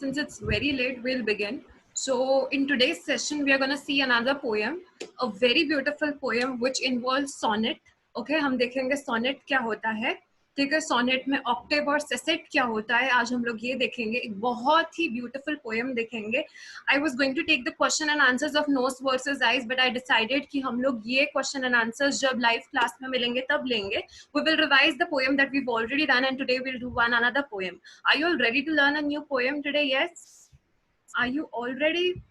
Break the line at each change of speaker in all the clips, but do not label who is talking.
since it's very late, we'll begin. So in today's session, we are going to see another poem, a very beautiful poem which involves sonnet. Okay, हम देखेंगे sonnet क्या होता है. ठीक है, sonnet में octave और sestet क्या होता है, आज हम लोग ये देखेंगे. एक बहुत ही beautiful poem देखेंगे. I was going to take the question and answers of nose versus eyes, but I decided कि हम लोग ये question and answers जब live class में मिलेंगे तब लेंगे. We will revise the poem that we've already done, and today we'll do another poem. Are you all ready to learn a new poem today? Yes. Are you all ready?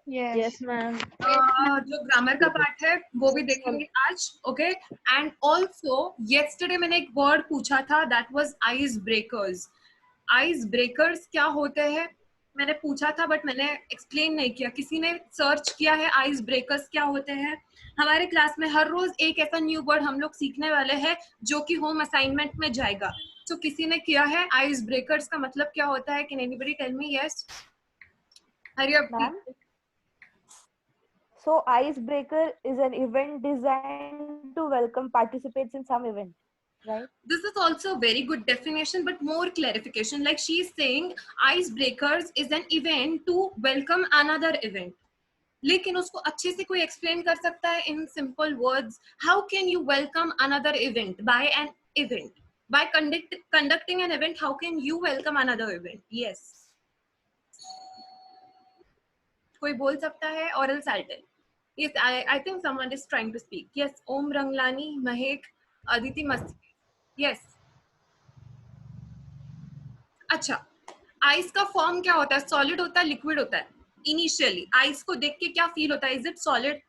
Yes, ma'am.
जो grammar का part है वो भी देखेंगे आज. Okay, and also yesterday मैंने एक word पूछा था, that was ice breakers. Ice breakers क्या होते हैं मैंने पूछा था, बट मैंने एक्सप्लेन नहीं किया. किसी ने सर्च किया है आइस ब्रेकर्स क्या होते हैं? हमारे क्लास में हर रोज एक ऐसा न्यू वर्ड हम लोग सीखने वाले हैं जो कि होम असाइनमेंट में जाएगा. तो किसी ने किया है आइस ब्रेकर्स का मतलब क्या होता है? Can anybody tell me? Yes, hurry up.
So icebreaker is an event designed to welcome participants in some event, right?
This is also a very good definition, but more clarification. Like she is saying, icebreakers is an event to welcome another event. लेकिन उसको अच्छे से कोई explain कर सकता है in simple words? How can you welcome another event? By an event, by conducting an event, how can you welcome another event? Yes, कोई बोल सकता है, or else I'll tell. Yes, I think someone is trying to speak. Yes, Om Ranglani, Mahek, Aditi Masti. Yes. अच्छा, ice का form क्या होता है? Solid होता है, लिक्विड होता है? इनिशियली आइस को देख के क्या फील होता है? Is it solid?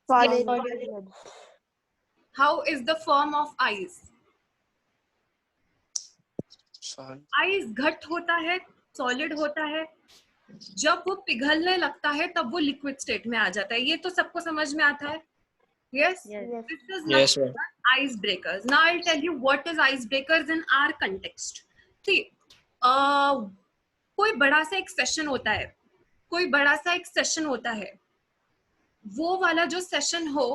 Solid.
How is the form of ice? Ice घट होता है, सॉलिड होता है. जब वो पिघलने लगता है तब वो लिक्विड स्टेट में आ जाता है. ये तो सबको समझ में आता है. Yes?
Yes.
This is nothing but icebreakers. Now I'll tell you what is icebreakers in our context. See, कोई बड़ा सा एक सेशन होता है, कोई बड़ा सा एक सेशन होता है. वो वाला जो सेशन हो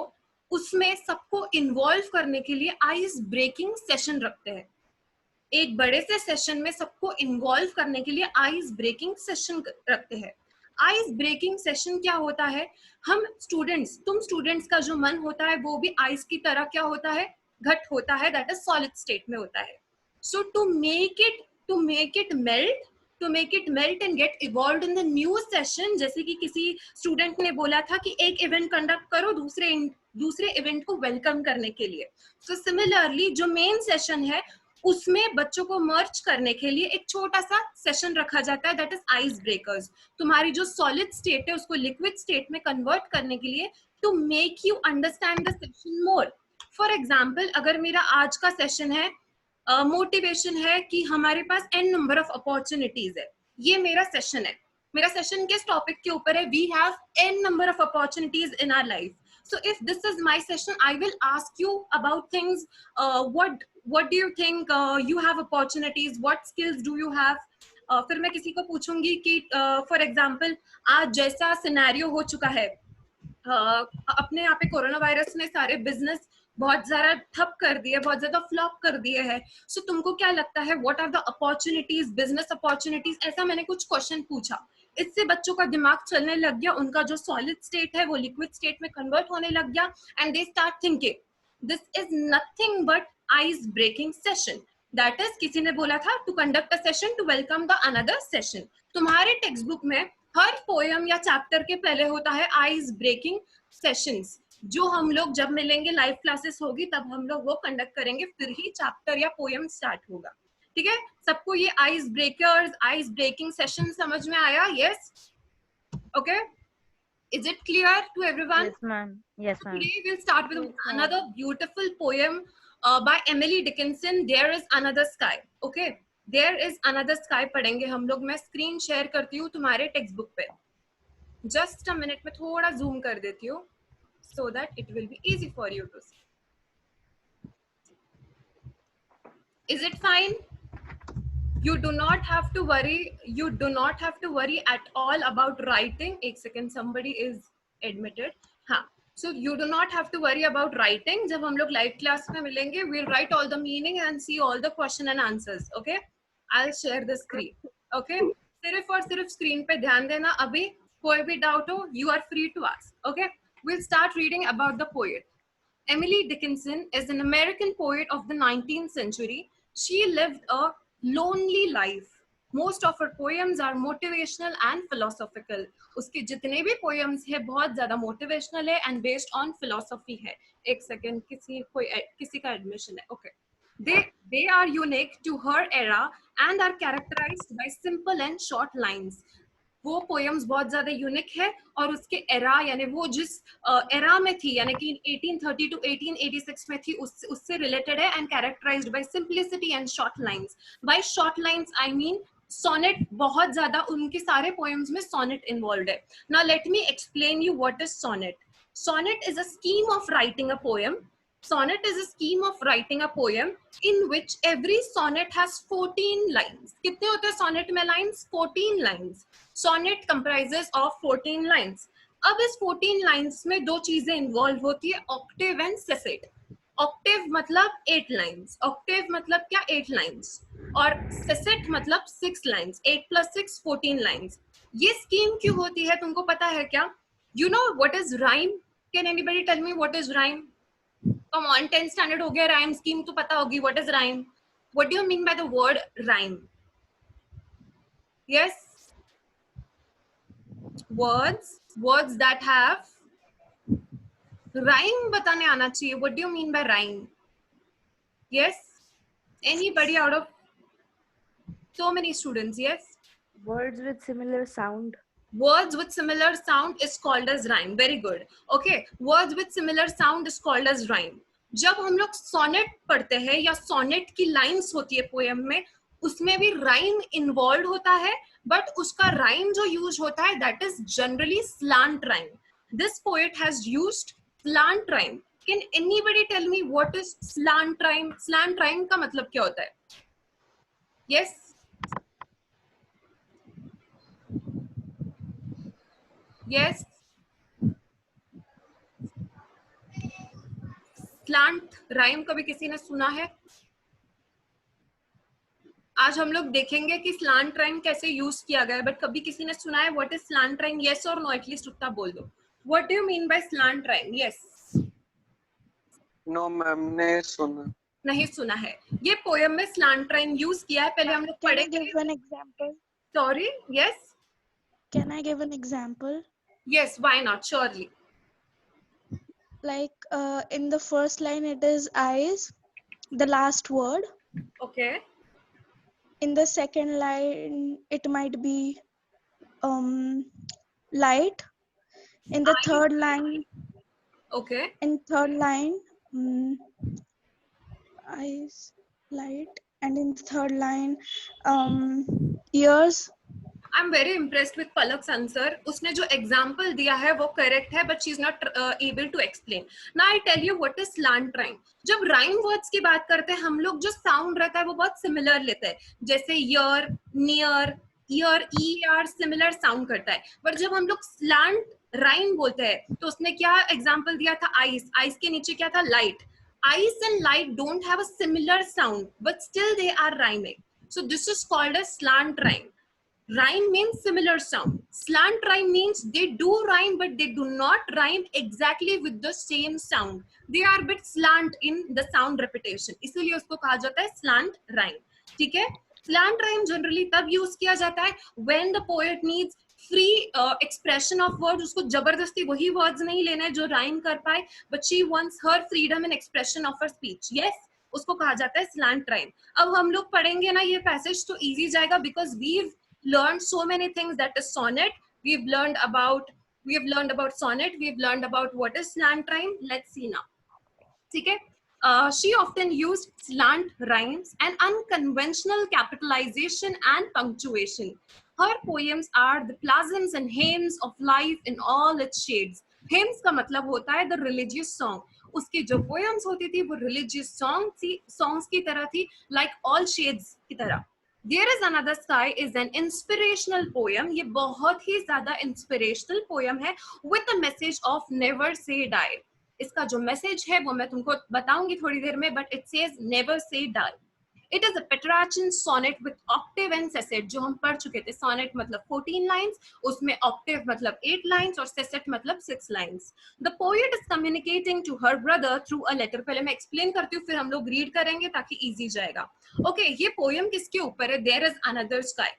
उसमें सबको इन्वॉल्व करने के लिए आइस ब्रेकिंग सेशन रखते हैं. एक बड़े से सेशन में सबको इन्वॉल्व करने के लिए आइस ब्रेकिंग सेशन रखते हैं. आइस ब्रेकिंग सेशन क्या होता है? हम स्टूडेंट्स, तुम स्टूडेंट्स का जो मन होता है वो भी आइस की तरह क्या होता है? घट होता है, दैट इज सॉलिड स्टेट में होता है. So to make it melt and get evolved in the new session. जैसे कि किसी स्टूडेंट ने बोला था कि एक इवेंट कंडक्ट करो दूसरे इवेंट को वेलकम करने के लिए. सो सिमिलरली जो मेन सेशन है उसमें बच्चों को मर्ज करने के लिए एक छोटा सा सेशन रखा जाता है, दैट इज आइस ब्रेकर्स. तुम्हारी जो सॉलिड स्टेट है उसको लिक्विड स्टेट में कन्वर्ट करने के लिए, to make you understand the session more. For example, अगर मेरा आज का सेशन है मोटिवेशन है कि हमारे पास n नंबर ऑफ अपॉर्चुनिटीज है, ये मेरा सेशन है. मेरा सेशन किस टॉपिक के ऊपर है? We have n number of opportunities in our life. So if this is my session, I will ask you about things. What do you think? You have opportunities. What skills do you have? फिर मैं किसी को पूछूंगी कि for example आज जैसा scenario हो चुका है, अपने यहाँ पे कोरोना वायरस ने सारे बिजनेस बहुत ज्यादा ठप कर दिए, बहुत ज्यादा फ्लॉप कर दिए हैं. सो तुमको क्या लगता है, what are the opportunities, business opportunities? ऐसा मैंने कुछ क्वेश्चन पूछा. इससे बच्चों का दिमाग चलने लग गया, उनका जो सॉलिड स्टेट है वो लिक्विड स्टेट में कन्वर्ट होने लग गया, and they start thinking. This is nothing but ice breaking session. That is, किसी ने बोला था to conduct a session to welcome the another session. तुम्हारे टेक्स्ट बुक में हर पोएम या चैप्टर के पहले होता है आइस ब्रेकिंग सेशंस, जो हम लोग जब मिलेंगे, लाइव क्लासेस होगी तब हम लोग वो कंडक्ट करेंगे, फिर ही चैप्टर या पोएम स्टार्ट होगा. ठीक है, सबको ये ice breakers, ice breaking session समझ में आया? Yes, okay. Is it clear to everyone?
Yes, ma'am. Yes, ma'am.
Today we'll start with another beautiful poem by Emily Dickinson. There is another sky. Okay, there is another sky पढ़ेंगे हम लोग. मैं screen share करती हूँ तुम्हारे text book पे. Just a minute में थोड़ा जूम कर देती हूँ so that it will be easy for you to see. Is it fine? You do not have to worry. You do not have to worry at all about writing. एक second, somebody is admitted. हाँ, so you do not have to worry about writing. जब हम लोग live class में मिलेंगे, we'll write all the meaning and see all the question and answers. Okay, I'll share the screen. Okay, सिर्फ और सिर्फ screen पे ध्यान देना. अभी कोई भी डाउट हो, you are free to ask. Okay, we'll start reading about the poet. Emily Dickinson is an American poet of the 19th century. She lived a lonely life. Most of her poems are motivational and philosophical. उसके जितने भी poems है बहुत ज़्यादा motivational है and based on philosophy है. एक second, किसी का admission है. Okay. They are unique to her era and are characterized by simple and short lines. वो पोएम्स बहुत ज्यादा यूनिक है और उसके एरा यानी वो जिस एरा में थी यानी कि 1830 टू 1886 में थी उससे रिलेटेड है and characterized by simplicity and short lines. By short lines I mean sonnet. बहुत ज्यादा उनके सारे पोएम्स में सोनेट इन्वॉल्व है. Now let me explain you what is sonnet. Sonnet is a scheme of writing a poem. Sonnet is a scheme of writing a poem in which every sonnet has 14 lines. कितने होते हैं sonnet में lines? 14 lines. Sonnet comprises of 14 lines. अब इस 14 lines में दो चीजें involve होती है, octave and sestet. Octave मतलब 8 lines. Octave मतलब क्या? 8 lines. और sestet मतलब 6 lines. 8 plus 6 14 lines. ये scheme क्यों होती है तुमको पता है क्या? You know what is rhyme? Can anybody tell me what is rhyme? Come on, 10th standard हो गया, rhyme scheme तो पता होगी. What is rhyme? What do you mean by the word rhyme? Yes? Words that have rhyme बताने आना चाहिए. What do you mean by rhyme? Yes? Anybody out of so many students? Yes?
Words with similar sound.
Words with similar sound is called as rhyme. Very good. Okay, words with similar sound is called as rhyme. जब हम लोग sonnet पढ़ते हैं या sonnet की lines होती है poem में, उसमें भी राइम इन्वॉल्व होता है, बट उसका राइम जो यूज होता है that is generally slant rhyme. This poet has used slant rhyme. Can anybody tell me what is slant rhyme? Slant rhyme का मतलब क्या होता है? यस? यस? स्लांट राइम कभी किसी ने सुना है? आज हम लोग देखेंगे कि स्लांट राइम कैसे यूज किया गया है, बट कभी किसी ने सुना है what is slant rhyme? Yes और नो, एटलीस्ट उतना बोल दो. What do you mean by slant rhyme? Yes?
No ma'am, नहीं सुना.
नहीं सुना है. ये पोएम में स्लांट राइम यूज किया है. पहले हम लोग
Can I
पढ़ेंगे.
give an example?
Sorry, yes?
Can I give an example?
Yes, why not, surely.
Like in the first line it is eyes, the last word.
Okay.
In the second line it might be light. In the third line,
okay.
in third line eyes, light, and in the third line ears.
I am very impressed with Palak's answer. उसने जो example दिया है वो correct है, but she is not able to explain. Now I tell you what is slant rhyme. जब rhyme words की बात करते हैं हम लोग, जो साउंड रहता है वो बहुत सिमिलर लेते हैं. जैसे year, near, year, ER similar sound करता है. बट जब हम लोग स्लांट राइम बोलते हैं तो उसने क्या एग्जाम्पल दिया था? आइस. आइस के नीचे क्या था? Light. Ice and light don't have a similar sound but still they are rhyming. So this is called a slant rhyme. Rhyme means similar sound. Slant rhyme means they do rhyme but they do not rhyme exactly with the same sound. They are bit slant in the sound repetition. इसलिए उसको कहा जाता है slant rhyme. ठीक है? Slant rhyme generally तब use किया जाता है when the poet needs free expression of words. उसको जबरदस्ती वही words नहीं लेने जो rhyme कर पाए, but she wants her freedom in expression of her speech. Yes? उसको कहा जाता है slant rhyme. अब हम लोग पढ़ेंगे ना ये पैसेज तो easy जाएगा because we've learned so many things. That is sonnet. We've learned about sonnet. We've learned about what is slant rhyme. Let's see now. ठीक है? She often used slant rhymes and unconventional capitalization and punctuation. Her poems are the plasms and hymns of life in all its shades. Hymns का मतलब होता है the religious song. उसकी जो poems होती थी वो religious songs की तरह थी, like all shades की तरह. There is Another Sky is an inspirational poem. ये बहुत ही ज्यादा inspirational poem है with a message of never say die. इसका जो मैसेज है वो मैं तुमको बताऊंगी थोड़ी देर में, but it says never say die. It is a Petrarchan sonnet with octave and sestet, जो हम पढ़ चुके थे. Sonnet मतलब 14 lines, उसमें octave मतलब 8 lines और sestet मतलब 6 lines. The poet is communicating to her brother through a letter. पहले मैं explain करती हूँ, फिर हम लोग read करेंगे ताकि easy जाएगा. Okay, ये poem किसके ऊपर है? There is another sky.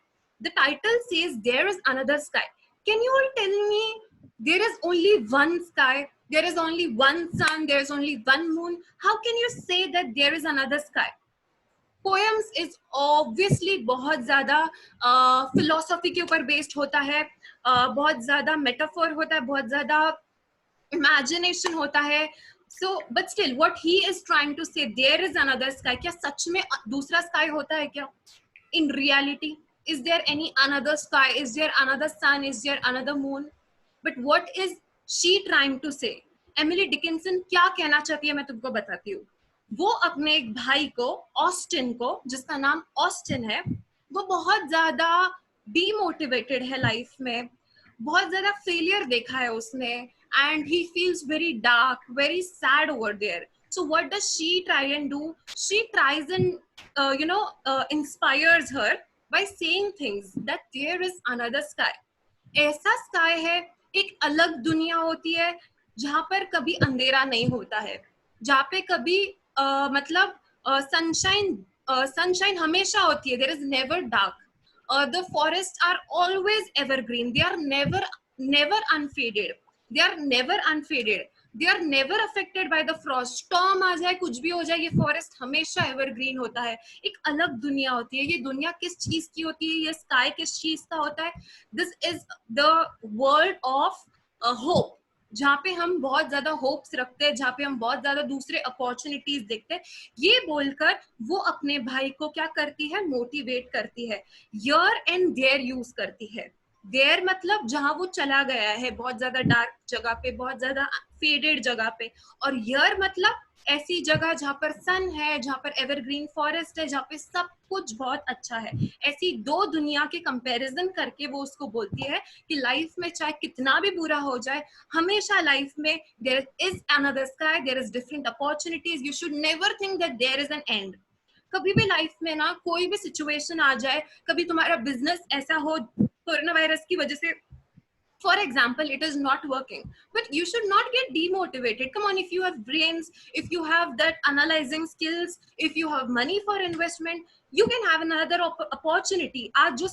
The title says there is another sky. Can you all tell me there is only one sky? There is only one sun. There is only one moon. How can you say that there is another sky? Poems is obviously बहुत ज्यादा philosophy के ऊपर based होता है, बहुत ज्यादा metaphor होता है, बहुत ज्यादा इमेजिनेशन होता है. So but still what he is trying to say, there is another sky. क्या सच में दूसरा स्काई होता है क्या? In reality is there any another sky? Is there another sun? Is there another moon? But what is she trying to say? Emily Dickinson क्या कहना चाहती है मैं तुमको बताती हूँ. वो अपने एक भाई को, ऑस्टिन को, जिसका नाम ऑस्टिन है, वो बहुत ज्यादा डीमोटिवेटेड है लाइफ में, बहुत ज्यादा फेलियर देखा है उसने, and he feels very dark, very sad over there. So what does she try and do? She tries and inspires her by saying things that there is another sky. ऐसा sky है, एक अलग दुनिया होती है जहां पर कभी अंधेरा नहीं होता है, जहां पे कभी मतलब सनशाइन हमेशा होती है. There is never dark. The forest are always evergreen. They are never unfaded. They are never unfaded. They are never affected by the frost. Storm आ जाए, कुछ भी हो जाए, ये फॉरेस्ट हमेशा एवरग्रीन होता है. एक अलग दुनिया होती है. ये दुनिया किस चीज की होती है? ये स्काई किस चीज का होता है? This is the world of hope, जहाँ पे हम बहुत ज्यादा होप्स रखते हैं, जहाँ पे हम बहुत ज्यादा दूसरे अपॉर्चुनिटीज देखते हैं. ये बोलकर वो अपने भाई को क्या करती है? मोटिवेट करती है. हियर एंड देयर यूज करती है. देयर मतलब जहां वो चला गया है, बहुत ज्यादा डार्क जगह पे, बहुत ज्यादा फेडेड जगह पे. और हियर मतलब ऐसी जगह जहां पर सन है, जहां पर एवरग्रीन फॉरेस्ट है, जहां पे सब कुछ बहुत अच्छा है. ऐसी दो दुनिया के कंपैरिजन करके वो उसको बोलती है कि लाइफ में चाहे कितना भी बुरा हो जाए, हमेशा लाइफ में there is another sky, there is different opportunities. You should never think that there is an end. कभी भी लाइफ में ना कोई भी सिचुएशन आ जाए, कभी तुम्हारा बिजनेस ऐसा हो कोरोना वायरस की वजह से, for example, it is not working, but you should not get demotivated. Come on, if you have brains, if you have that analyzing skills, if you have money for investment, you can have another opportunity. आज जो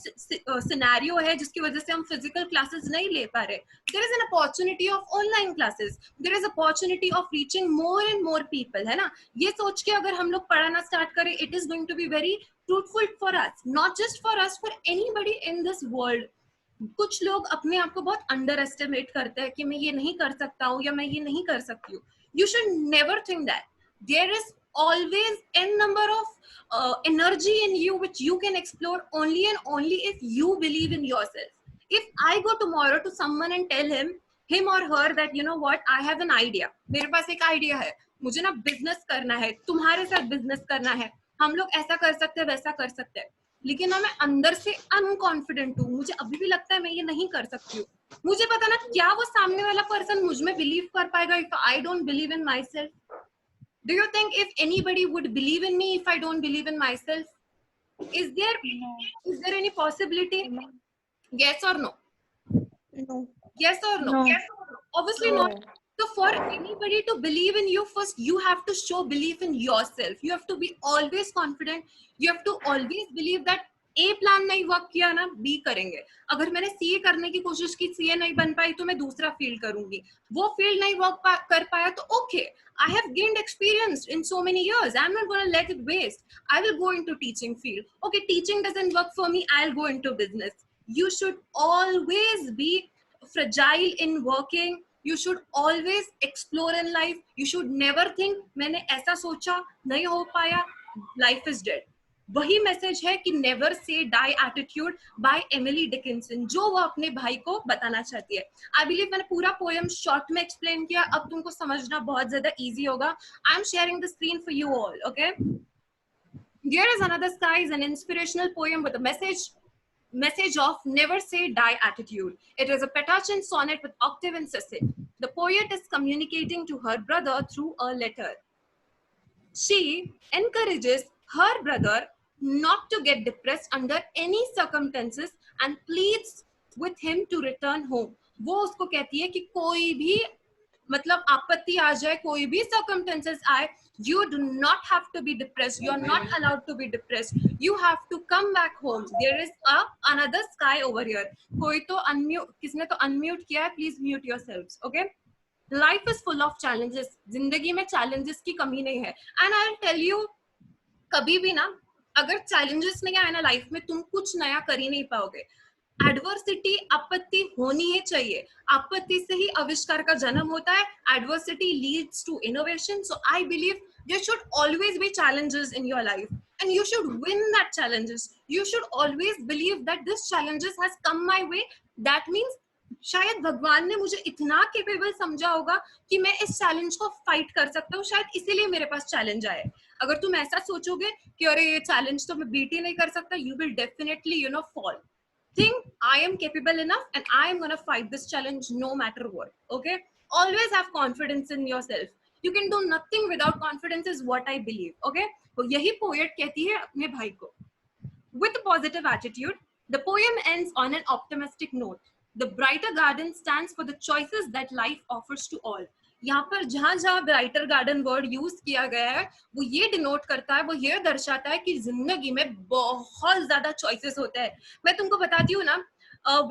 scenario है जिसकी वजह से हम physical classes नहीं ले पा रहे, there is an opportunity of online classes. There is opportunity of reaching more and more people, है ना? ये सोच के अगर हम लोग पढ़ाना start करें, it is going to be very fruitful for us, not just for us, for anybody in this world. कुछ लोग अपने आप को बहुत अंडर एस्टिमेट करते हैं कि मैं ये नहीं कर सकता हूँ या मैं ये नहीं कर सकती हूँ. You should never think that. There is always n number of energy in you which you can explore only and only if you believe in yourself. If I go tomorrow to someone and tell him or her that you know what, I have an idea, मेरे पास एक idea है, मुझे ना business करना है, तुम्हारे साथ business करना है, हम लोग ऐसा कर सकते हैं, वैसा कर सकते हैं, लेकिन ना मैं अंदर से अनकॉन्फिडेंट हूँ, मुझे अभी भी लगता है मैं ये नहीं कर सकती हूँ. मुझे पता ना क्या वो सामने वाला पर्सन मुझ में बिलीव कर पाएगा if I don't believe in myself. Do you think if anybody would believe in me if I don't believe in myself? Is there any possibility?
No.
Yes or no?
No.
Yes or no?
No.
Yes or no? Obviously
No.
not. So for anybody to believe in you, first you have to show belief in yourself. You have to be always confident. You have to always believe that A plan नहीं work किया ना, B करेंगे. अगर मैंने CA करने की कोशिश की, CA नहीं बन पाई, तो मैं दूसरा फील्ड करूंगी. वो फील्ड नहीं वर्क कर पाया तो okay, I have gained experience in so many years. I'm not going to let it waste. I will go into teaching field. Okay, teaching doesn't work for me, I'll go into business. You should always be fragile in working. You should always explore in life. You should never think मैंने ऐसा सोचा नहीं हो पाया, life is dead. वही message है कि never say die attitude by Emily Dickinson, जो वो अपने भाई को बताना चाहती है. आई बिलीव मैंने पूरा पोएम शॉर्ट में एक्सप्लेन किया, अब तुमको समझना बहुत ज्यादा इजी होगा. I am sharing the screen for you all. Okay, Here is Another Sky is an inspirational poem with a message of never say die attitude. It is a Petrarchan sonnet with octave and sestet. The poet is communicating to her brother through a letter. She encourages her brother not to get depressed under any circumstances and pleads with him to return home. वो उसको कहती है कि कोई भी मतलब आपत्ति आ जाए, कोई भी circumstances आए, you do not have to be depressed, you are not allowed to be depressed, you have to come back home, there is another sky over here. कोई तो unmute, किसने तो unmute किया है, please mute yourselves. Okay, life is full of challenges, जिंदगी में challenges की कमी नहीं है. And I'll tell you, कभी भी ना अगर challenges नहीं आए ना लाइफ में, तुम कुछ नया कर ही नहीं पाओगे. एडवर्सिटी, आपत्ति होनी ही चाहिए. आपत्ति से ही आविष्कार का जन्म होता है. Adversity leads to innovation. So I believe there should always be challenges in your life and you should win that challenges. You should always believe that this challenges has come my way. That means शायद भगवान ने मुझे इतना capable समझा होगा कि मैं इस चैलेंज को फाइट कर सकता हूँ, शायद इसीलिए मेरे पास चैलेंज आए. अगर तुम ऐसा सोचोगे कि अरे ये चैलेंज तो मैं बीट ही नहीं कर सकता, you will definitely fall. Think I am capable enough and I am gonna fight this challenge no matter what. Okay, always have confidence in yourself. You can do nothing without confidence is what I believe. Okay, तो यही poet कहती है अपने भाई को. With a positive attitude, the poem ends on an optimistic note. The brighter garden stands for the choices that life offers to all. यहाँ पर जहां जहां ब्राइटर गार्डन वर्ड यूज किया गया है, वो ये डिनोट करता है, वो ये दर्शाता है कि जिंदगी में बहुत ज्यादा चॉइसेस होते हैं. मैं तुमको बताती हूँ ना,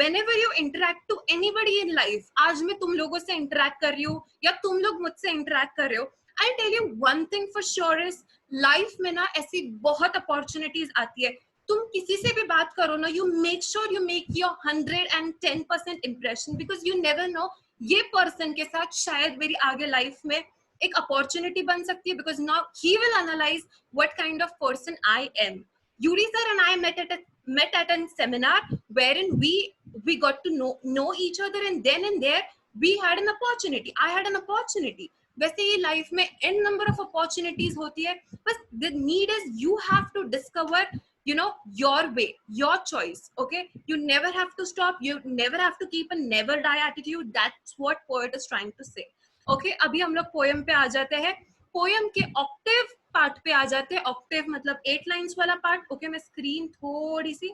whenever you interact to anybody in life, आज मैं तुम लोगों से इंटरेक्ट कर रही हूँ या तुम लोग मुझसे इंटरेक्ट कर रहे हो, I'll tell you one thing for sure is life में ना ऐसी बहुत अपॉर्चुनिटीज आती है. तुम किसी से भी बात करो ना, you make sure you make your 110% impression because you never know ये पर्सन के साथ शायद मेरी आगे लाइफ में एक अपॉर्चुनिटी बन सकती है. Because now he will analyse what kind of person I am. Yuri sir and I met at a seminar wherein we got to know each other and then and there we had an opportunity. I had an opportunity. वैसे ही life में n number of opportunities होती है, बस the need is you have to discover your way, your choice. Okay, you never have to stop, you never have to keep a never die attitude. That's what poet is trying to say. Okay, अभी हम लोग poem पे आ जाते हैं. Poem के Octave part पे आ जाते हैं. ऑक्टेव मतलब 8 लाइंस वाला पार्ट. ओके, मैं स्क्रीन थोड़ी सी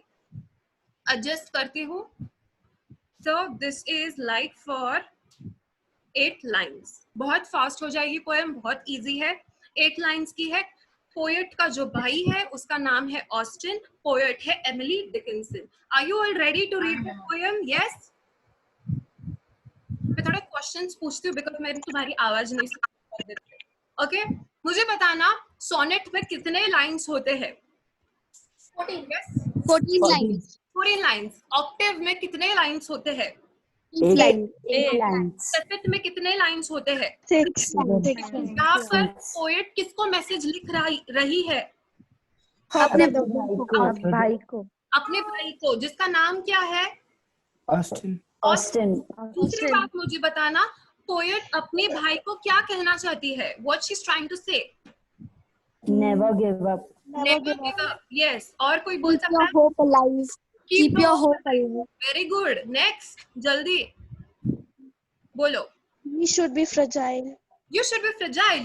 एडजस्ट करती हूँ. So this is like for 8 lines. बहुत फास्ट हो जाएगी पोएम, बहुत इजी है. 8 लाइंस की है. पोएट का जो भाई है उसका नाम है ऑस्टिन, पोएट है Emily Dickinson. Are you all ready to read the poem? Yes. मैं थोड़े क्वेश्चंस पूछती हूँ बिकॉज मेरी तुम्हारी आवाज नहीं सुन रही. ओके, मुझे बताना सोनेट में कितने लाइंस होते हैं? 14. Yes,
14 lines.
14 लाइंस. ऑक्टेव में कितने लाइंस होते हैं?
8
8
lines.
सेफिट में कितने लाइंस होते हैं?
6 lines.
यहाँ पर पोएट किसको मैसेज लिख रही है?
अपने भाई को.
अपने भाई को, जिसका नाम क्या है?
ऑस्टिन.
दूसरी बात मुझे बताना, पोएट अपने भाई को क्या कहना चाहती है? What she's trying to say?
Never give up.
Never give up. Yes. और कोई बोल
Keep
सकता
your
है?
hope alive. Keep your hope alive.
Very good. Next, जल्दी बोलो.
We should be fragile.
You should be fragile.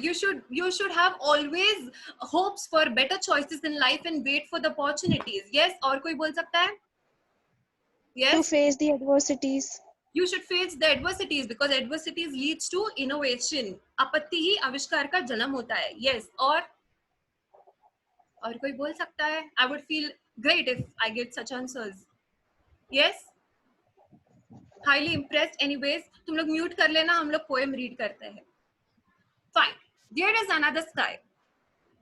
You should have always hopes for better choices in life and wait for the opportunities. Yes. और कोई बोल सकता है?
To
Yes.
face the adversities.
You should face the adversities because adversities leads to innovation. आपत्ति ही आविष्कार का जन्म होता है. Yes. और कोई बोल सकता है? I would feel great if I get such answers. Yes. Highly impressed. Anyways, तुम लोग म्यूट कर लेना, हम लोग पोएम रीड करते हैं. Fine. There is another sky.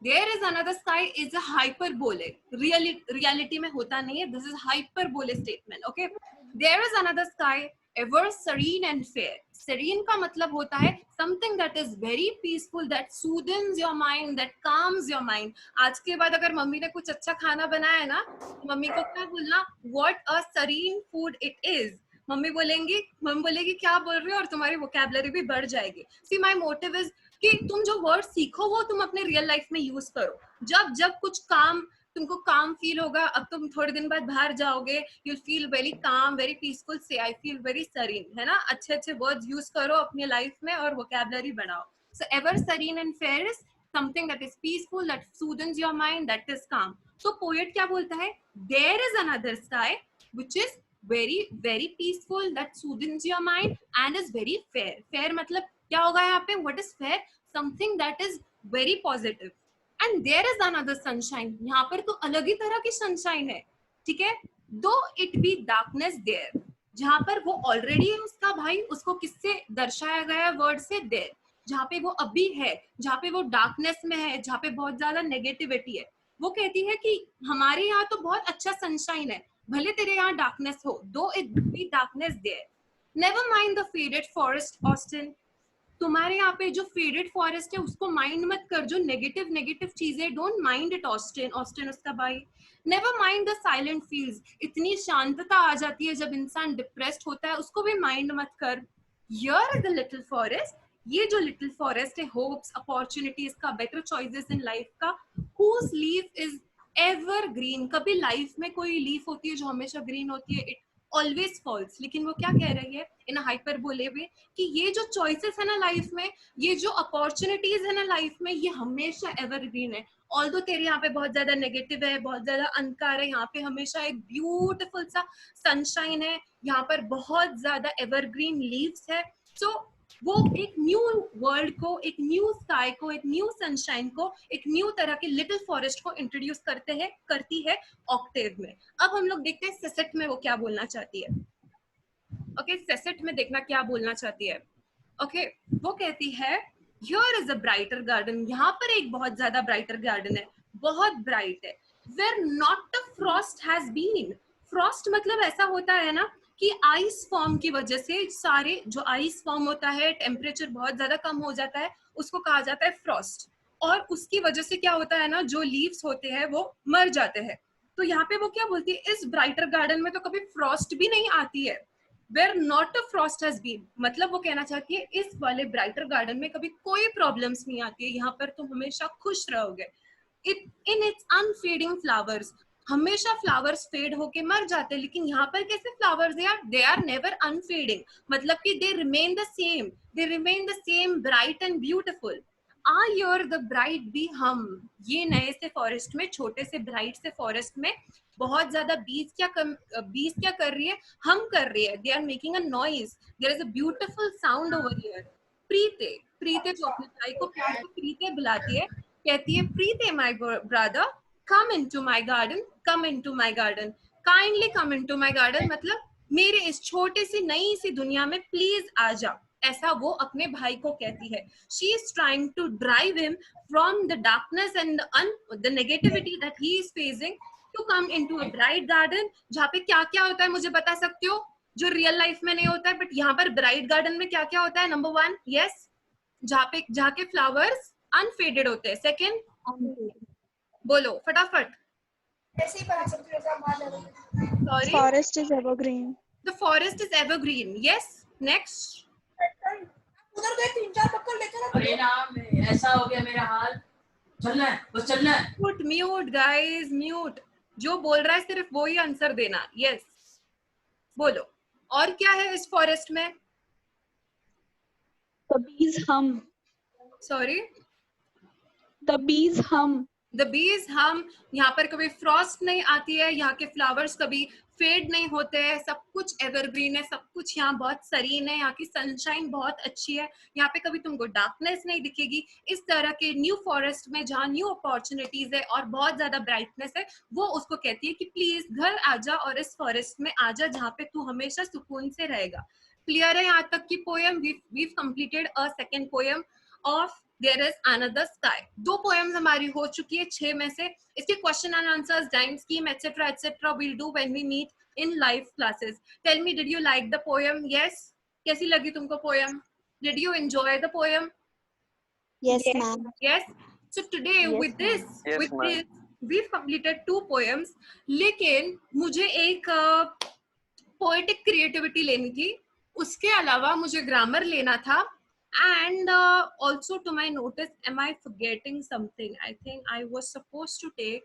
There is another sky is a hyperbole. Reality में होता नहीं है. This is hyperbole statement. Okay. There is another sky, ever serene and fair. Serene का मतलब होता है something that is very peaceful, that soothes your mind, that calms your mind. आज के बाद अगर मम्मी ने कुछ अच्छा खाना बनाया है ना, तो मम्मी को क्या बोलना? What a serene food it is. Mummy बोलेगी क्या बोल रही हो, और तुम्हारी वोकैबुलरी भी बढ़ जाएगी. See, my motive is कि तुम जो वर्ड सीखो वो तुम अपने रियल लाइफ में यूज करो. जब कुछ तुमको काम फील होगा, अब तुम थोड़े दिन बाद बाहर जाओगे, you'll feel very calm, very peaceful. Say I feel very serene, है ना? अच्छे वर्ड्स यूज करो अपनी लाइफ में और वोकैबुलरी बढ़ाओ. So ever serene and fair is something that is peaceful, that soothes your mind, that is calm. So poet क्या बोलता है? There is another sky which is very very peaceful, that soothes your mind and is very fair. Fair मतलब क्या होगा यहाँ पे? What is fair? Something that is very positive. And there is another sunshine. यहाँ पर तो अलग ही तरह की sunshine है, ठीक है? Though it be darkness there, जहाँ पर वो ऑलरेडी है उसका भाई, उसको किससे दर्शाया गया वर्ड से देर, जहाँ पे वो अभी है, जहाँ पे वो डार्कनेस में है, जहाँ पे बहुत ज्यादा नेगेटिविटी है, वो कहती है कि हमारे यहाँ तो बहुत अच्छा सनशाइन है, भले तेरे यहाँ डार्कनेस हो, though it be darkness there, never mind the faded forest Austin, तुम्हारे यहाँ पे जो फेडेड फॉरेस्ट है उसको माइंड मत कर, जो नेगेटिव नेगेटिव चीजें, don't mind it Austin, Austin उसका भाई, never mind the silent feels, इतनी शांतता आ जाती है जब इंसान डिप्रेस्ड होता है, उसको भी माइंड मत कर, here is the little forest, ये जो लिटिल फॉरेस्ट है, होप्स, अपॉर्चुनिटीज का, बेटर चॉइसेस इन लाइफ का, whose leaf is ever green, कभी लाइफ में कोई लीफ होती है जो हमेशा ग्रीन होती है, इट ऑलवेज फॉल्स, लेकिन वो क्या कह रही है इन हाइपरबोले में कि ये जो चॉइसेस है ना लाइफ में, ये जो अपॉर्चुनिटीज है ना लाइफ में, ये हमेशा एवरग्रीन है, ऑल्दो तेरे यहाँ पे बहुत ज्यादा नेगेटिव है, बहुत ज्यादा अंधकार है, यहाँ पे हमेशा एक ब्यूटीफुल सा सनशाइन है, यहाँ पर बहुत ज्यादा एवरग्रीन लीव्स है, सो वो एक न्यू वर्ल्ड को, एक न्यू स्काई को, एक न्यू सनशाइन को, एक न्यू तरह के लिटिल फॉरेस्ट को इंट्रोड्यूस करती है ऑक्टेव में। अब हम लोग देखते हैं सेसेट में वो क्या बोलना चाहती है। ओके, सेसेट में देखना क्या बोलना चाहती है। ओके, वो कहती है here is a brighter garden, यहाँ पर एक बहुत ज्यादा ब्राइटर गार्डन है, बहुत ब्राइट है, where not a frost has been, frost मतलब ऐसा होता है ना कि आइस फॉर्म की वजह से, सारे जो आइस फॉर्म होता है, टेम्परेचर बहुत ज्यादा कम हो जाता है, उसको कहा जाता है फ्रॉस्ट, और उसकी वजह से क्या होता है ना, जो लीव्स होते हैं वो मर जाते हैं। तो यहाँ पे वो क्या बोलती है, इस ब्राइटर गार्डन में तो कभी फ्रॉस्ट भी नहीं आती है, where not a frost has been, मतलब वो कहना चाहती है इस वाले ब्राइटर गार्डन में कभी कोई प्रॉब्लम्स नहीं आती है, यहाँ पर तुम हमेशा खुश रहोगे। It in its unfading flowers, हमेशा फ्लावर्स फेड होके मर जाते हैं, लेकिन यहाँ पर कैसे फ्लावर्स यार, दे आर नेवर अनफेडिंग, मतलब कि they remain the same bright and beautiful. Are your the bright bee hum, ये नए से फॉरेस्ट में, छोटे से ब्राइट से फॉरेस्ट में बहुत ज्यादा बीज क्या कर रही है, हम कर रही है, they are making a noise, there is a beautiful sound over here. Preeti जो अपने भाई को प्यार से प्रीते बुलाती है, कहती है Preeti my brother come into my garden, kindly come into my garden, मतलब मेरे इस छोटे सी नई सी दुनिया में प्लीज आ जा, ऐसा वो अपने भाई को कहती है। She is trying to drive him from the darkness and the negativity that he is facing to come into a bright garden, जहाँ पे क्या क्या होता है मुझे बता सकते हो, जो रियल लाइफ में नहीं होता है, बट यहाँ पर ब्राइट गार्डन में क्या क्या होता है। नंबर 1, यस, जहाँ के फ्लावर्स अनफेडेड होते हैं। सेकेंड, बोलो फटाफट। Sorry?
Forest is evergreen.
The forest is evergreen. Yes. Next.
अरे नाम ऐसा हो गया मेरा हाल, चलना है, बस चलना है।
Mute guys, mute. जो बोल रहा है सिर्फ वो ही आंसर देना। Yes. बोलो, और क्या है इस फॉरेस्ट में?
The bees hum.
Sorry.
The bees hum.
The bees hum. यहाँ पर कभी फ्रॉस्ट नहीं आती है, यहाँ के फ्लावर्स कभी फेड नहीं होते हैं, सब कुछ एवरग्रीन है, सब कुछ यहाँ बहुत सरीन है, यहाँ की सनशाइन बहुत अच्छी है, यहाँ पे कभी तुमको डार्कनेस नहीं दिखेगी। इस तरह के न्यू फॉरेस्ट में जहाँ न्यू अपॉर्चुनिटीज है और बहुत ज्यादा ब्राइटनेस है, वो उसको कहती है कि प्लीज घर आजा और इस फॉरेस्ट में आजा जहाँ पे तू हमेशा सुकून से रहेगा। क्लियर है यहाँ तक की poem? We've completed a second poem of There is another sky. 2 poems हमारी हो चुकी है 6 में से। इसके question and answers, rhyme scheme, etc. we'll do when we meet in live classes. Tell me, did you like the poem? Yes. कैसी लगी तुमको poem? Did you enjoy the poem?
Yes, ma'am.
Yes. So today
Yes,
with this,
Yes,
with
ma'am.
this, we've completed 2 poems. लेकिन मुझे एक poetic creativity लेनी थी, उसके अलावा मुझे grammar लेना था. And also to my notice, am I forgetting something? I think I was supposed to take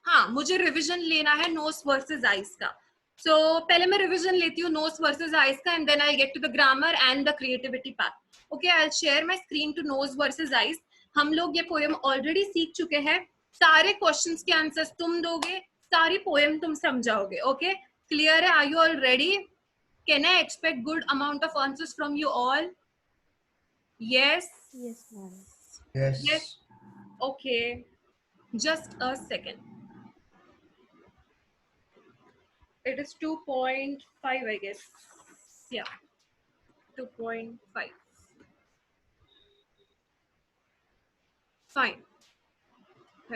हाँ, मुझे रिविजन लेना है नोस वर्सेस आइस का। So पहले मैं रिविजन लेती हूँ नोज वर्सेस आइज का, and then I get to the grammar and the creativity part. Okay, I will share my screen to nose versus eyes. हम लोग ये पोएम ऑलरेडी सीख चुके हैं. सारे क्वेश्चंस के आंसर्स तुम दोगे, सारी पोएम तुम समझाओगे. ओके, क्लियर है? Are you all ready? Can I expect good amount of answers from you all? Yes.
Yes, ma'am.
Yes. Okay, just a second. It is 2.5, I guess. Yeah, 2.5. Fine.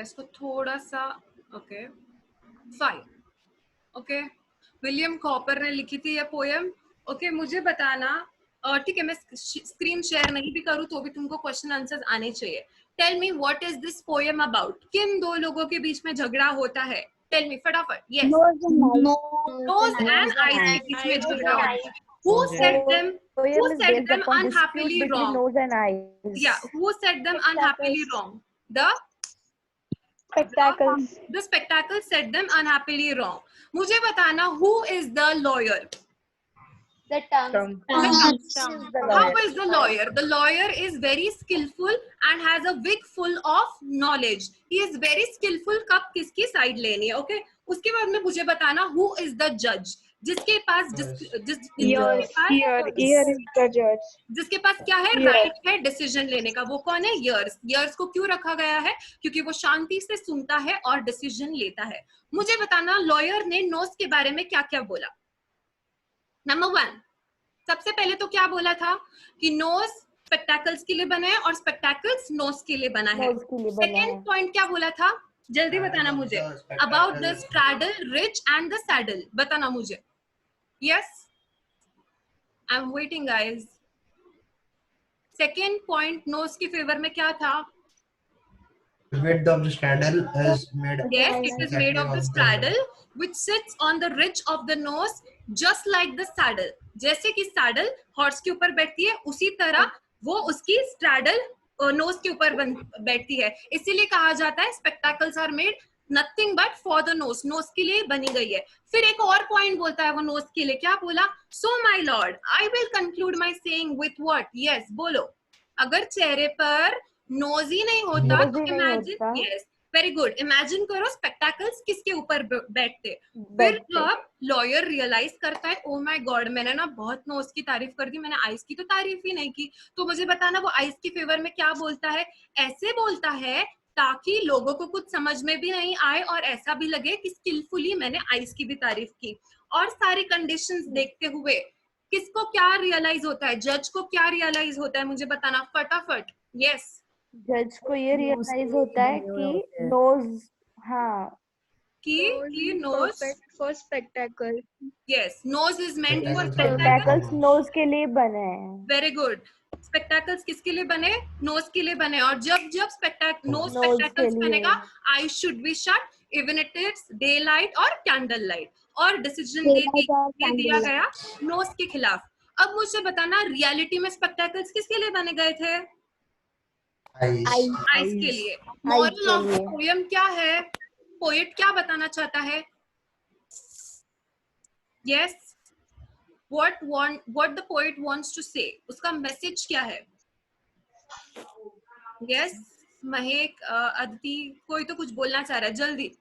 इसको थोड़ा सा, okay, fine. Okay, William copper ने लिखी थी ये poem. Okay, मुझे बताना, ठीक है, मैं स्क्रीन शेयर नहीं भी करूँ तो भी तुमको क्वेश्चन आंसर्स आने चाहिए. Tell me what is this poem about. किन दो लोगों के बीच में झगड़ा होता है? टेल मी फटाफट. यस, नोज एंड आइज के बीच में झगड़ा होता है. Who said them? Who said them unhappily wrong?
Nose and eyes.
Yeah, who said them unhappily wrong? The
Spectacles.
The spectacle said them unhappily wrong. मुझे बताना, who is the lawyer?
The tongue.
How is the lawyer? The lawyer is very skillful and has a wig full of knowledge. He is very skillful कब किसकी side लेनी है. Okay, उसके बाद में मुझे बताना, who is the judge? जिसके पास
Here is the judge.
जिसके पास क्या है, राइट है डिसीजन लेने का, वो कौन है? ईयर्स. ईयर्स को क्यों रखा गया है? क्योंकि वो शांति से सुनता है और डिसीजन लेता है. मुझे बताना, लॉयर ने नोज के बारे में क्या क्या बोला. नंबर 1, सबसे पहले तो क्या बोला था कि नोज स्पेक्टैकल्स के लिए बना है और स्पेक्टैकल्स नोज के लिए बना है. सेकेंड पॉइंट क्या बोला था? जल्दी बताना मुझे. About the straddle, rich and the saddle. बताना मुझे. Yes, I am waiting guys. Second point nose के फेवर में क्या था?
The width of the straddle is made.
Yes, it is made of the straddle which sits on the ridge of the nose just like the saddle. जैसे कि saddle horse के ऊपर बैठती है, उसी तरह वो उसकी straddle नोज के ऊपर बैठती है. इसीलिए कहा जाता है spectacles are made nothing but for the nose. Nose के लिए बनी गई है. फिर एक और पॉइंट बोलता है वो नोज के लिए. क्या बोला? So my lord, I will conclude my saying with what? Yes, बोलो. अगर चेहरे पर नोज ही नहीं होता तो imagine. Yes, very good. Imagine करो स्पेक्टैकल्स किसके ऊपर बैठते. फिर जब लॉयर रियलाइज करता है, ओ माय गॉड, मैंने ना बहुत नोज की तारीफ कर दी, मैंने आइज की तो तारीफ ही नहीं की. तो मुझे बताना, वो आइज के फेवर में क्या बोलता है? ऐसे बोलता है ताकि लोगों को कुछ समझ में भी नहीं आए और ऐसा भी लगे कि स्किलफुली मैंने आइज की भी तारीफ की. और सारी कंडीशंस देखते हुए किसको क्या रियलाइज होता है? जज को क्या रियलाइज होता है? मुझे बताना फटाफट. यस,
जज को ये रियलाइज होता है कि नोज, हाँ,
कि nose
Perfect for spectacle.
Yes, nose is meant for
spectacles nose के लिए बने हैं.
Very good. स्पेक्टैकल्स किसके लिए बने? नोज के लिए बने. और जब जब नोज स्पेक्टैकल्स बनेगा, I should be shut even it is day light और कैंडल लाइट. और डिसीजन दे दिया गया नोज के खिलाफ. अब मुझे बताना, रियलिटी में स्पेक्टैकल्स किसके लिए बने गए थे? आइज के लिए. मॉरल ऑफ द पोएम क्या है? पोएट क्या बताना चाहता है? Yes, what the poet wants to say, उसका मैसेज क्या है? यस, महक, अदिति, कोई तो कुछ बोलना चाह रहा है, जल्दी.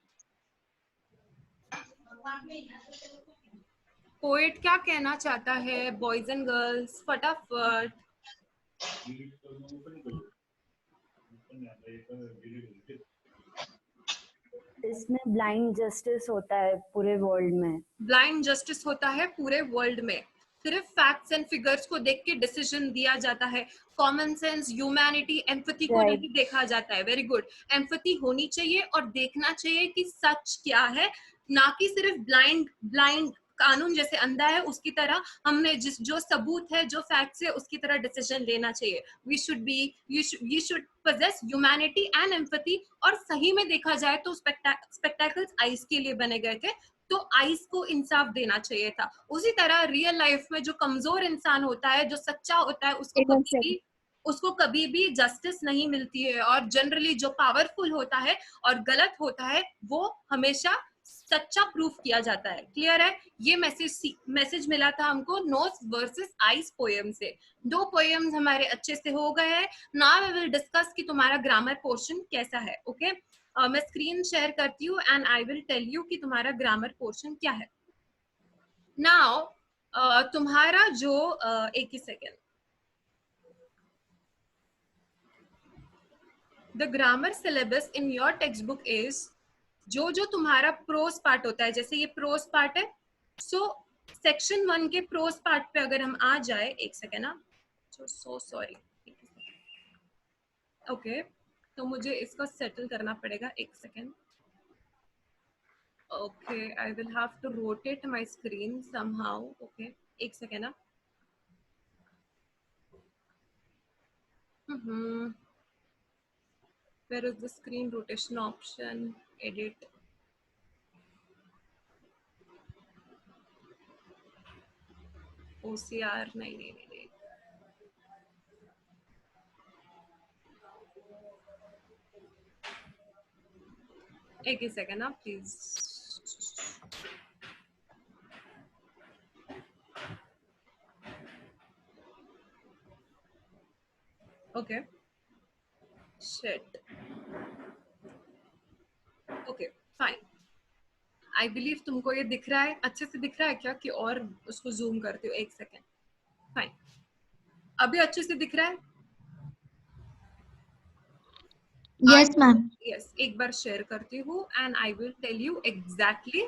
पोएट क्या कहना चाहता है? बॉयज एंड गर्ल्स, फटाफट.
इसमें ब्लाइंड जस्टिस होता है पूरे वर्ल्ड में.
ब्लाइंड जस्टिस होता है पूरे वर्ल्ड में. सिर्फ फैक्ट्स एंड फिगर्स को देख के डिसीजन दिया जाता है. कॉमन सेंस, ह्यूमैनिटी, एम्पैथी को नहीं देखा जाता है. Very good. एम्पैथी होनी चाहिए और देखना चाहिए कि सच क्या है, ना कि सिर्फ ब्लाइंड कानून जैसे अंधा है उसकी तरह हमने जो सबूत है, जो फैक्ट्स है, उसकी तरह डिसीजन लेना चाहिए. We should possess humanity and empathy. और सही में देखा जाए तो स्पेक्टैकल्स आइज के लिए बने गए थे, तो आइज को इंसाफ देना चाहिए था. उसी तरह रियल लाइफ में जो कमजोर इंसान होता है, जो सच्चा होता है, उसको कभी भी जस्टिस नहीं मिलती है. और जनरली जो पावरफुल होता है और गलत होता है, वो हमेशा सच्चा प्रूफ किया जाता है। क्लियर है? ये मैसेज मिला था हमको नोस वर्सेस आइस पोएम से। 2 पोएम्स हमारे अच्छे से हो गए हैं। नाउ आई विल डिस्कस कि तुम्हारा ग्रामर पोर्शन कैसा है। ओके मैं स्क्रीन शेयर करती हूँ and I will tell you कि तुम्हारा ग्रामर पोर्शन क्या है। नाउ तुम्हारा जो एक ही second, the grammar syllabus in your text book is, जो तुम्हारा प्रोस पार्ट होता है, जैसे ये प्रोस पार्ट है, सो सेक्शन 1 के प्रोस पार्ट पे अगर हम आ जाए, एक सेकेंड ना, सो सॉरी, ओके तो मुझे इसको सेटल करना पड़ेगा, एक second. Okay I will have to rotate my screen somehow. Okay एक सेकेंड ना। Where is the screen rotation option? Edit. OCR नहीं। एक ही सेकेंड ना please. Okay shit. Okay fine. I believe तुमको ये दिख रहा है, अच्छे से दिख रहा है क्या, कि और उसको जूम करती हूँ, एक सेकेंड। फाइन, अभी अच्छे से दिख रहा है?
Yes ma'am.
यस, एक बार शेयर करती हूँ and I will tell you exactly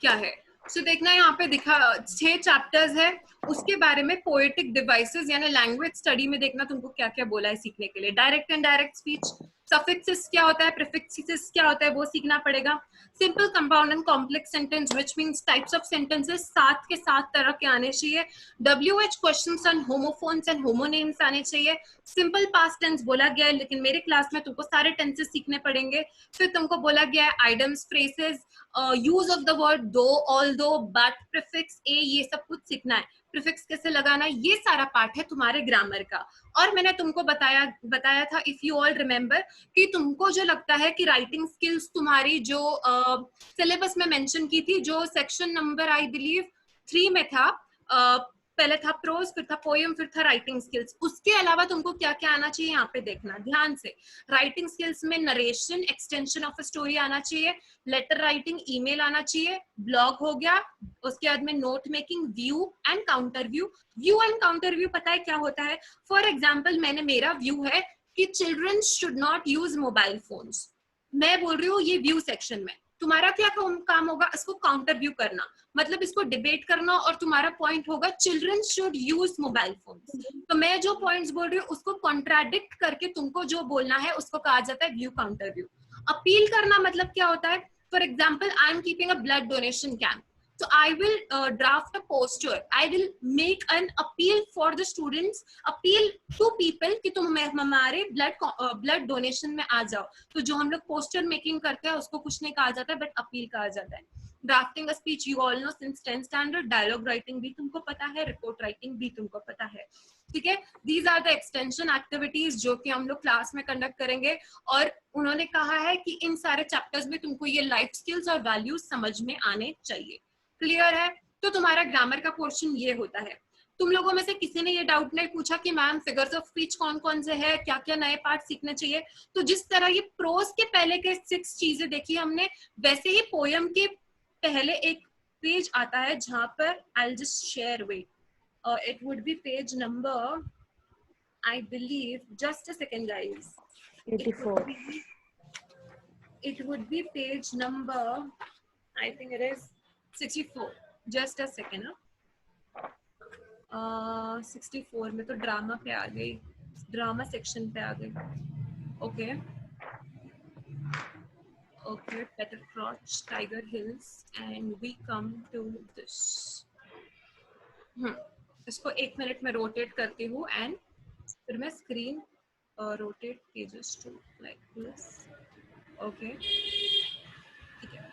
क्या है। सो देखना यहाँ पे दिखा 6 चैप्टर्स है, उसके बारे में पोएटिक डिवाइसेस यानी लैंग्वेज स्टडी में देखना तुमको क्या क्या बोला है सीखने के लिए। Direct and direct speech, suffixes क्या होता है, प्रीफिक्सेस क्या होता है, वो सीखना पड़ेगा। Simple, compound and complex sentence which means types of sentences 7 के 7 तरह के आने चाहिए। WH questions on homophones and homonyms आने चाहिए। सिंपल पास्ट टेंस बोला गया है, लेकिन मेरे क्लास में तुमको सारे टेंसेस सीखने पड़ेंगे। फिर तुमको बोला गया है idioms, phrases, use of the word दो, ऑल्दो, बट, प्रीफिक्स, ए, ये सब कुछ सीखना है। प्रीफिक्स कैसे लगाना है, ये सारा पार्ट है तुम्हारे ग्रामर का। और मैंने तुमको बताया था, इफ यू ऑल रिमेम्बर, कि तुमको जो लगता है कि राइटिंग स्किल्स तुम्हारी जो सिलेबस में मेंशन की थी, जो सेक्शन नंबर आई बिलीव 3 में था, पहले था प्रोज, फिर था पोएम, फिर था राइटिंग स्किल्स, उसके अलावा तुमको क्या क्या आना चाहिए यहाँ पे देखना ध्यान से। राइटिंग स्किल्स में narration, extension of a story आना चाहिए, लेटर राइटिंग, ईमेल आना चाहिए, ब्लॉग हो गया, उसके बाद में note making, view and counter view. View and counter view पता है क्या होता है? फॉर एग्जाम्पल मेरा व्यू है कि children should not use mobile phones, मैं बोल रही हूँ ये व्यू सेक्शन में। तुम्हारा क्या काम होगा? इसको काउंटर व्यू करना, मतलब इसको डिबेट करना, और तुम्हारा पॉइंट होगा children should use mobile phones. तो मैं जो पॉइंट्स बोल रही हूँ उसको कॉन्ट्राडिक्ट करके तुमको जो बोलना है उसको कहा जाता है व्यू काउंटर व्यू। अपील करना मतलब क्या होता है? For example I am keeping a blood donation camp, so I will draft a poster, I will make an appeal for the students, appeal to people कि तुम हमारे ब्लड डोनेशन में आ जाओ। तो जो हम लोग पोस्टर मेकिंग करते हैं उसको कुछ नहीं कहा जाता है, बट अपील कहा जाता है। Drafting a speech you all know since 10th standard, dialogue writing भी तुमको पता है, रिपोर्ट राइटिंग भी तुमको पता है, ठीक है। These are the extension activities जो कि हम लोग क्लास में कंडक्ट करेंगे, और उन्होंने कहा है कि इन सारे चैप्टर्स में तुमको ये लाइफ स्किल्स और वैल्यूज समझ में आने चाहिए। क्लियर है? तो तुम्हारा ग्रामर का पोर्शन ये होता है। तुम लोगों में से किसी ने ये डाउट नहीं पूछा कि मैम फिगर्स ऑफ स्पीच कौन कौन से है, क्या क्या नए पार्ट सीखने चाहिए? तो जिस तरह ये प्रोज के पहले के 6 चीजें देखी हमने, वैसे ही पोयम के पहले एक पेज आता है जहां पर I just share wait, it would be page number I believe, just a second guys,
84.
it would be page number, I think it is 64. Just a second. 64 में तो ड्रामा पे आ गई, ड्रामा सेक्शन पे आ गई। Okay okay, Petter Crouch, Tiger Hills, and we come to this. इसको 1 minute में rotate करती हूँ एंड फिर मैं screen rotate pages to like this. Okay ठीक है,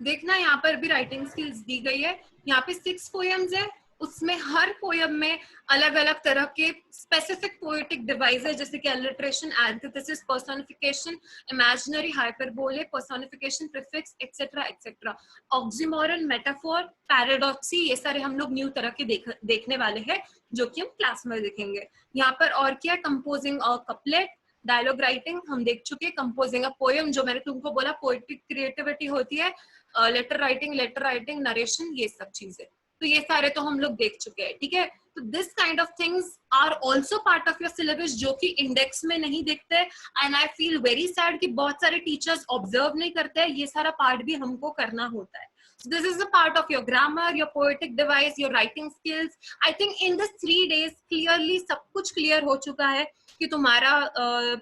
देखना यहाँ पर भी राइटिंग स्किल्स दी गई है। यहाँ पे 6 पोएम्स है, उसमें हर पोयम में अलग अलग तरह के स्पेसिफिक पोएटिक डिवाइसेस जैसे कि alliteration, antithesis, personification, imaginary, hyperbole, personification, prefix, et cetera et cetera, oxymoron, metaphor, paradox, ये सारे हम लोग न्यू तरह के देखने वाले हैं जो कि हम क्लास में देखेंगे। यहाँ पर और क्या, कंपोजिंग अ कपलेट, डायलॉग राइटिंग हम देख चुके, कंपोजिंग अ पोएम जो मैंने तुमको बोला पोएटिक क्रिएटिविटी होती है, लेटर राइटिंग, नरेशन, ये सब चीजें, तो ये सारे तो हम लोग देख चुके हैं, ठीक है। तो this kind of things are also part of your syllabus जो कि इंडेक्स में नहीं दिखते, and I feel very sad कि बहुत सारे टीचर्स ऑब्जर्व नहीं करते हैं, ये सारा पार्ट भी हमको करना होता है। So this is a part of your grammar, your poetic device, your writing skills. I think in this 3 days clearly सब कुछ clear हो चुका है कि तुम्हारा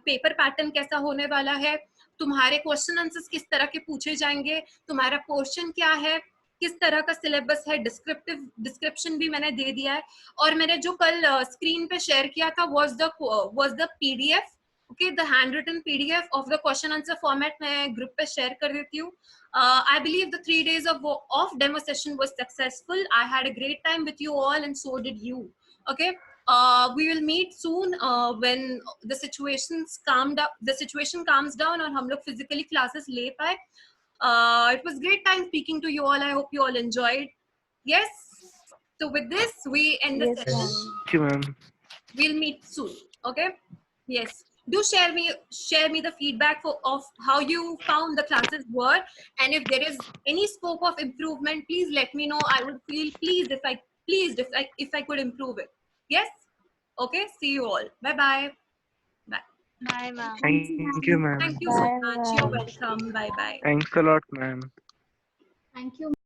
पेपर पैटर्न कैसा होने वाला है, तुम्हारे क्वेश्चन आंसर्स किस तरह के पूछे जाएंगे, तुम्हारा पोर्शन क्या है, किस तरह का सिलेबस है, डिस्क्रिप्शन भी मैंने दे दिया है, और मैंने जो कल स्क्रीन पे शेयर किया था was the PDF, okay, the handwritten PDF of the question answer format मैं ग्रुप पे शेयर कर देती हूँ। I believe the 3 days of demo session was successful. I had a great time with you all, and so did you. Okay, we will meet soon when the situation calms down और हम लोग physically classes ले पाए। It was great time speaking to you all. I hope you all enjoyed. Yes. So with this, we end the
Yes,
session.
Thank you, ma'am.
We'll meet soon. Okay. Yes. Do share me the feedback of how you found the classes were, and if there is any scope of improvement, please let me know. I would feel pleased if I could improve it. Yes. Okay. See you all. Bye bye. Bye.
Bye, ma'am.
Thank you, ma'am.
Thank you so
Bye,
much.
ma'am.
You're welcome. Bye bye.
Thanks a lot, ma'am.
Thank you.